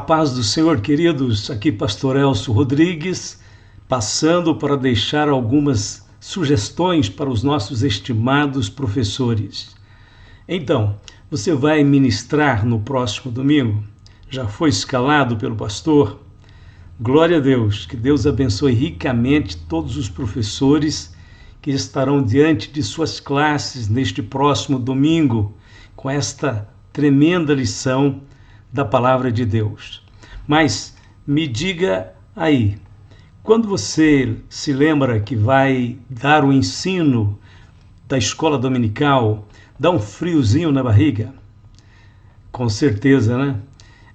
paz do Senhor, queridos. Aqui Pastor Elcio Rodrigues, passando para deixar algumas sugestões para os nossos estimados professores. Então, você vai ministrar no próximo domingo? Já foi escalado pelo pastor? Glória a Deus, que Deus abençoe ricamente todos os professores que estarão diante de suas classes neste próximo domingo, com esta tremenda lição da palavra de Deus. Mas me diga aí, quando você se lembra que vai dar o ensino da escola dominical, dá um friozinho na barriga? Com certeza, né?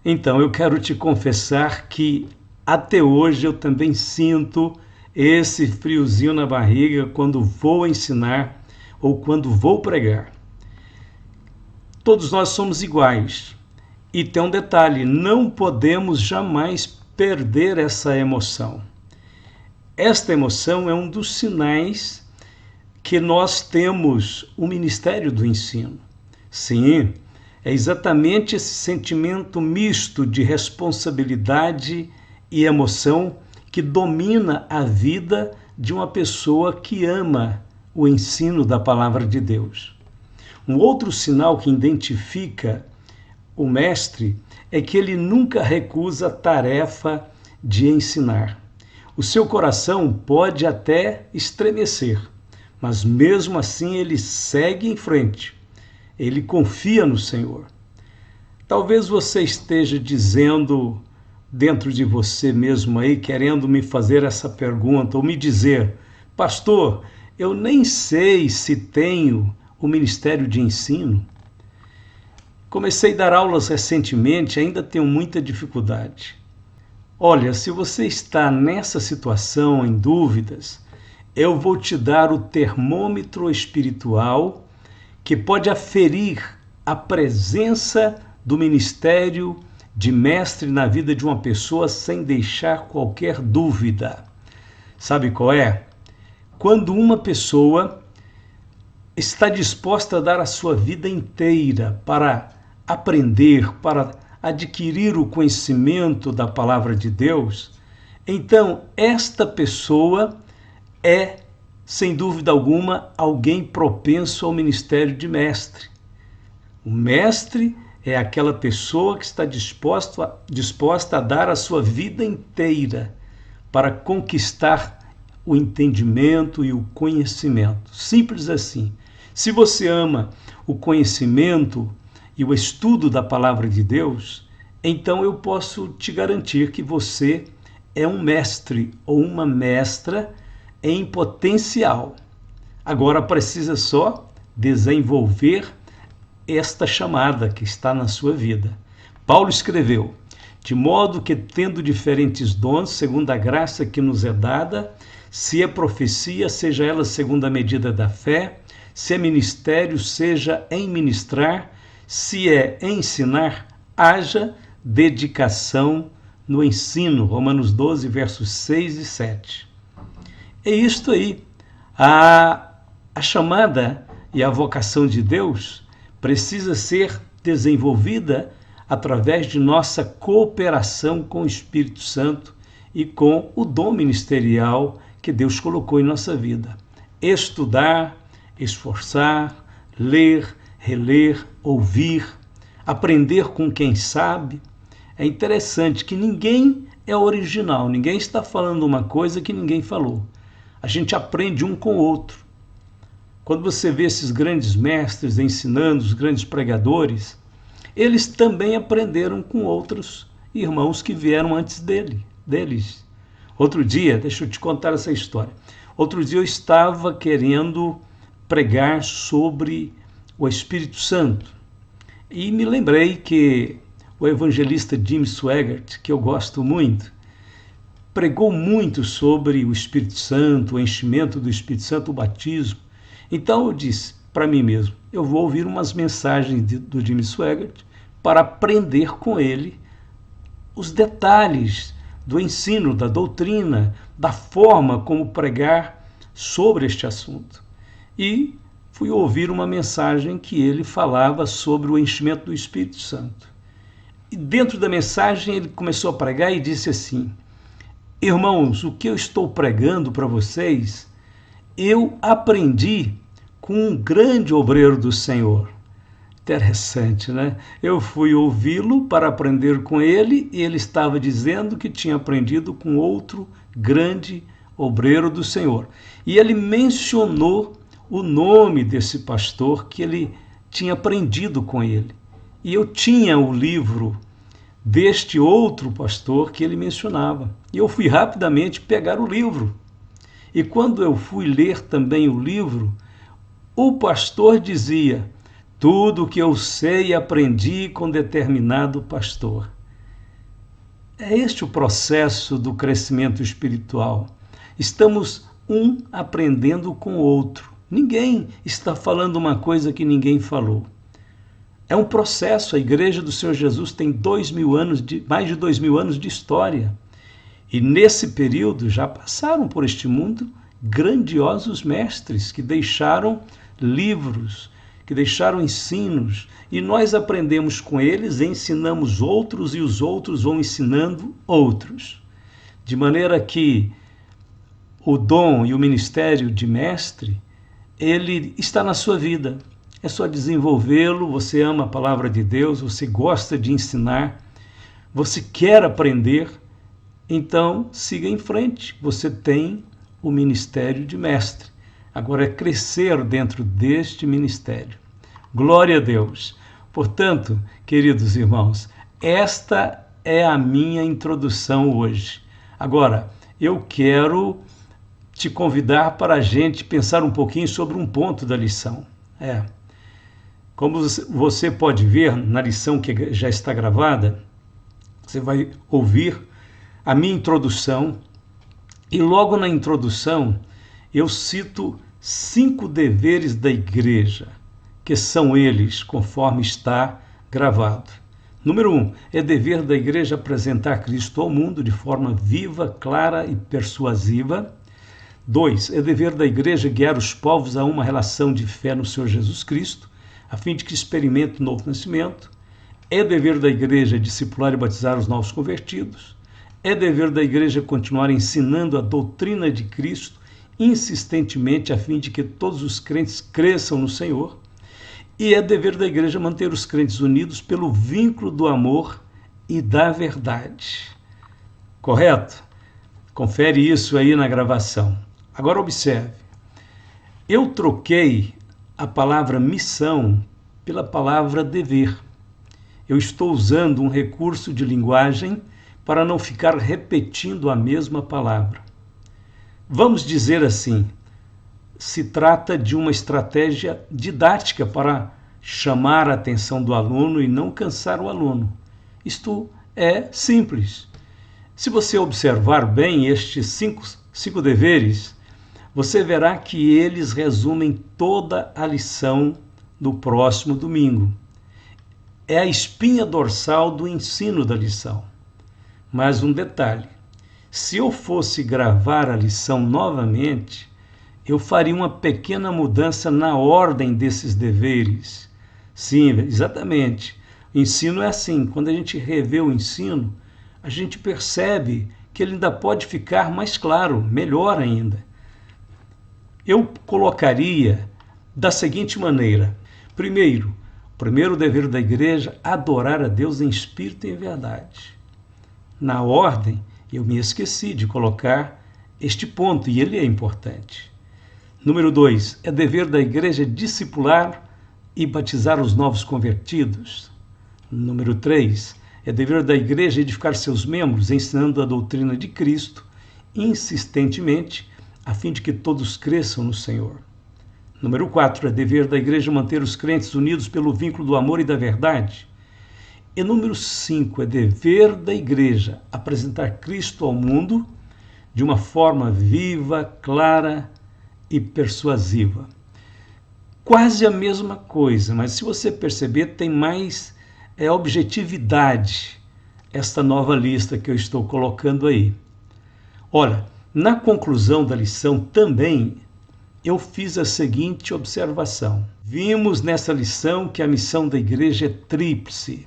Então, eu quero te confessar que até hoje eu também sinto esse friozinho na barriga quando vou ensinar ou quando vou pregar. Todos nós somos iguais. E tem um detalhe, não podemos jamais perder essa emoção. Esta emoção é um dos sinais que nós temos o ministério do ensino. Sim, é exatamente esse sentimento misto de responsabilidade e emoção que domina a vida de uma pessoa que ama o ensino da palavra de Deus. Um outro sinal que identifica o mestre é que ele nunca recusa a tarefa de ensinar. O seu coração pode até estremecer, mas mesmo assim ele segue em frente. Ele confia no Senhor. Talvez você esteja dizendo dentro de você mesmo aí, querendo me fazer essa pergunta ou me dizer: pastor, eu nem sei se tenho o ministério de ensino. Comecei a dar aulas recentemente, ainda tenho muita dificuldade. Olha, se você está nessa situação, em dúvidas, eu vou te dar o termômetro espiritual que pode aferir a presença do ministério de mestre na vida de uma pessoa sem deixar qualquer dúvida. Sabe qual é? Quando uma pessoa está disposta a dar a sua vida inteira para aprender, para adquirir o conhecimento da palavra de Deus, então esta pessoa é, sem dúvida alguma, alguém propenso ao ministério de mestre. O mestre é aquela pessoa que está disposta a dar a sua vida inteira para conquistar o entendimento e o conhecimento. Simples assim. Se você ama o conhecimento e o estudo da palavra de Deus, então eu posso te garantir que você é um mestre ou uma mestra em potencial. Agora precisa só desenvolver esta chamada que está na sua vida. Paulo escreveu: de modo que, tendo diferentes dons, segundo a graça que nos é dada, se é profecia, seja ela segundo a medida da fé, se é ministério, seja em ministrar, se é ensinar, haja dedicação no ensino. Romanos 12, versos 6 e 7. É isto aí. A chamada e a vocação de Deus precisa ser desenvolvida através de nossa cooperação com o Espírito Santo e com o dom ministerial que Deus colocou em nossa vida. Estudar, esforçar, ler, reler, ouvir, aprender com quem sabe. É interessante que ninguém é original, ninguém está falando uma coisa que ninguém falou. A gente aprende um com o outro. Quando você vê esses grandes mestres ensinando, os grandes pregadores, eles também aprenderam com outros irmãos que vieram antes deles. Outro dia, deixa eu te contar essa história. Outro dia eu estava querendo pregar sobre o Espírito Santo. E me lembrei que o evangelista Jim Swaggart, que eu gosto muito, pregou muito sobre o Espírito Santo, o enchimento do Espírito Santo, o batismo. Então eu disse para mim mesmo, eu vou ouvir umas mensagens do Jim Swaggart para aprender com ele os detalhes do ensino, da doutrina, da forma como pregar sobre este assunto. E fui ouvir uma mensagem que ele falava sobre o enchimento do Espírito Santo. E dentro da mensagem ele começou a pregar e disse assim: irmãos, o que eu estou pregando para vocês, eu aprendi com um grande obreiro do Senhor. Interessante, né? Eu fui ouvi-lo para aprender com ele e ele estava dizendo que tinha aprendido com outro grande obreiro do Senhor. E ele mencionou o nome desse pastor que ele tinha aprendido com ele. E eu tinha o livro deste outro pastor que ele mencionava. E eu fui rapidamente pegar o livro. E quando eu fui ler também o livro, o pastor dizia: tudo que eu sei aprendi com determinado pastor. É este o processo do crescimento espiritual. Estamos um aprendendo com o outro. Ninguém está falando uma coisa que ninguém falou. É um processo. A Igreja do Senhor Jesus tem mais de 2.000 anos de história. E nesse período já passaram por este mundo grandiosos mestres que deixaram livros, que deixaram ensinos, e nós aprendemos com eles, ensinamos outros e os outros vão ensinando outros. De maneira que o dom e o ministério de mestre, ele está na sua vida. É só desenvolvê-lo. Você ama a palavra de Deus, você gosta de ensinar, você quer aprender, então siga em frente. Você tem o ministério de mestre. Agora é crescer dentro deste ministério. Glória a Deus. Portanto, queridos irmãos, esta é a minha introdução hoje. Agora, eu quero te convidar para a gente pensar um pouquinho sobre um ponto da lição. Como você pode ver na lição que já está gravada, você vai ouvir a minha introdução, e logo na introdução eu cito 5 deveres da igreja, que são eles, conforme está gravado. Número 1, é dever da igreja apresentar Cristo ao mundo de forma viva, clara e persuasiva. 2, é dever da igreja guiar os povos a uma relação de fé no Senhor Jesus Cristo, a fim de que experimente o novo nascimento. É dever da igreja discipular e batizar os novos convertidos. É dever da igreja continuar ensinando a doutrina de Cristo insistentemente, a fim de que todos os crentes cresçam no Senhor. E é dever da igreja manter os crentes unidos pelo vínculo do amor e da verdade. Correto? Confere isso aí na gravação. Agora observe. Eu troquei a palavra missão pela palavra dever. Eu estou usando um recurso de linguagem para não ficar repetindo a mesma palavra. Vamos dizer assim, se trata de uma estratégia didática para chamar a atenção do aluno e não cansar o aluno. Isto é simples. Se você observar bem estes cinco deveres, você verá que eles resumem toda a lição do próximo domingo. É a espinha dorsal do ensino da lição. Mas um detalhe, se eu fosse gravar a lição novamente, eu faria uma pequena mudança na ordem desses deveres. Sim, exatamente. O ensino é assim. Quando a gente revê o ensino, a gente percebe que ele ainda pode ficar mais claro, melhor ainda. Eu colocaria da seguinte maneira. Primeiro, o primeiro dever da igreja, adorar a Deus em espírito e em verdade. Na ordem, eu me esqueci de colocar este ponto, e ele é importante. Número 2, é dever da igreja discipular e batizar os novos convertidos. Número 3, é dever da igreja edificar seus membros, ensinando a doutrina de Cristo insistentemente, a fim de que todos cresçam no Senhor. Número 4, é dever da igreja manter os crentes unidos pelo vínculo do amor e da verdade. E número 5, é dever da igreja apresentar Cristo ao mundo de uma forma viva, clara e persuasiva. Quase a mesma coisa, mas se você perceber, tem mais objetividade esta nova lista que eu estou colocando aí. Olha, na conclusão da lição também eu fiz a seguinte observação. Vimos nessa lição que a missão da igreja é tríplice.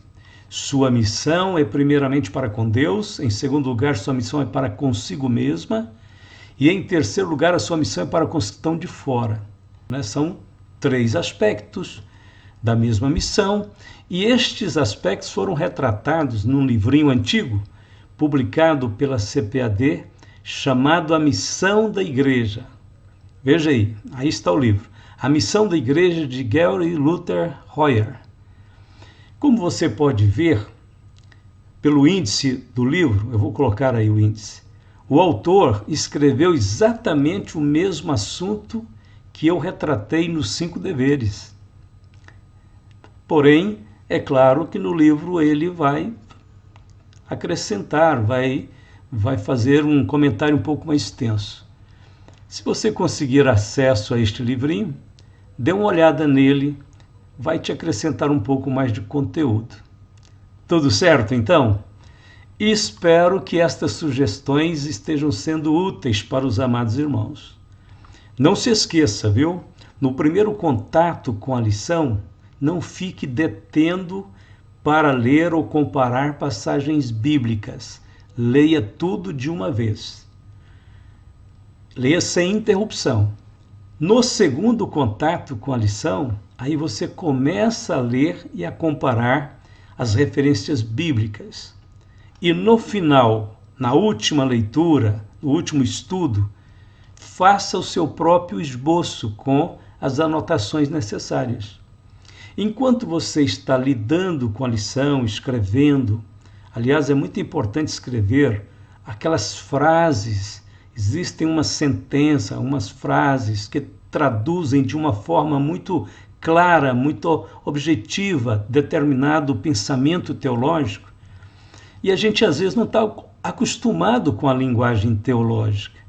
Sua missão é primeiramente para com Deus, em segundo lugar, sua missão é para consigo mesma, e em terceiro lugar, a sua missão é para com os que estão de fora. São 3 aspectos da mesma missão, e estes aspectos foram retratados num livrinho antigo, publicado pela CPAD, chamado A Missão da Igreja. Veja aí está o livro. A Missão da Igreja, de Gary Luther Hoyer. Como você pode ver pelo índice do livro, eu vou colocar aí o índice, o autor escreveu exatamente o mesmo assunto que eu retratei nos 5 deveres. Porém, é claro que no livro ele vai acrescentar, vai fazer um comentário um pouco mais extenso. Se você conseguir acesso a este livrinho, dê uma olhada nele, vai te acrescentar um pouco mais de conteúdo. Tudo certo, então? Espero que estas sugestões estejam sendo úteis para os amados irmãos. Não se esqueça, viu? No primeiro contato com a lição, não fique detendo para ler ou comparar passagens bíblicas. Leia tudo de uma vez. Leia sem interrupção. No segundo contato com a lição, aí você começa a ler e a comparar as referências bíblicas. E no final, na última leitura, no último estudo, faça o seu próprio esboço com as anotações necessárias. Enquanto você está lidando com a lição, escrevendo, aliás, é muito importante escrever aquelas frases, existem uma sentença, umas frases que traduzem de uma forma muito clara, muito objetiva, determinado pensamento teológico. E a gente às vezes não está acostumado com a linguagem teológica.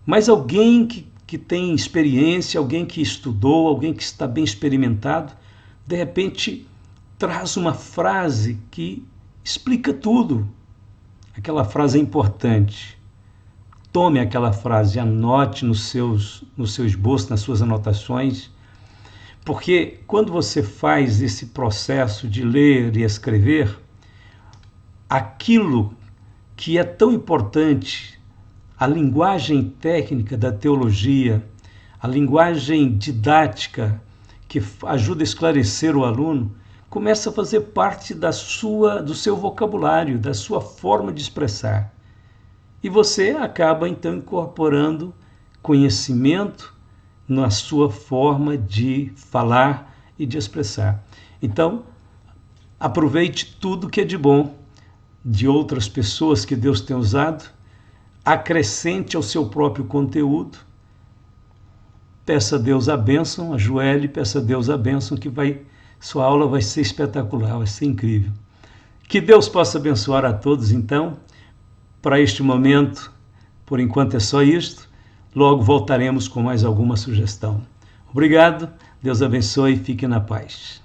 Mas alguém que tem experiência, alguém que estudou, alguém que está bem experimentado, de repente traz uma frase que explica tudo. Aquela frase é importante. Tome aquela frase, anote no seu esboço, nas suas anotações, porque quando você faz esse processo de ler e escrever, aquilo que é tão importante, a linguagem técnica da teologia, a linguagem didática que ajuda a esclarecer o aluno, começa a fazer parte do seu vocabulário, da sua forma de expressar. E você acaba, então, incorporando conhecimento na sua forma de falar e de expressar. Então, aproveite tudo que é de bom de outras pessoas que Deus tem usado, acrescente ao seu próprio conteúdo, peça a Deus a bênção, ajoelhe, peça a Deus a bênção, que sua aula vai ser espetacular, vai ser incrível. Que Deus possa abençoar a todos, então. Para este momento, por enquanto é só isto. Logo voltaremos com mais alguma sugestão. Obrigado, Deus abençoe e fique na paz.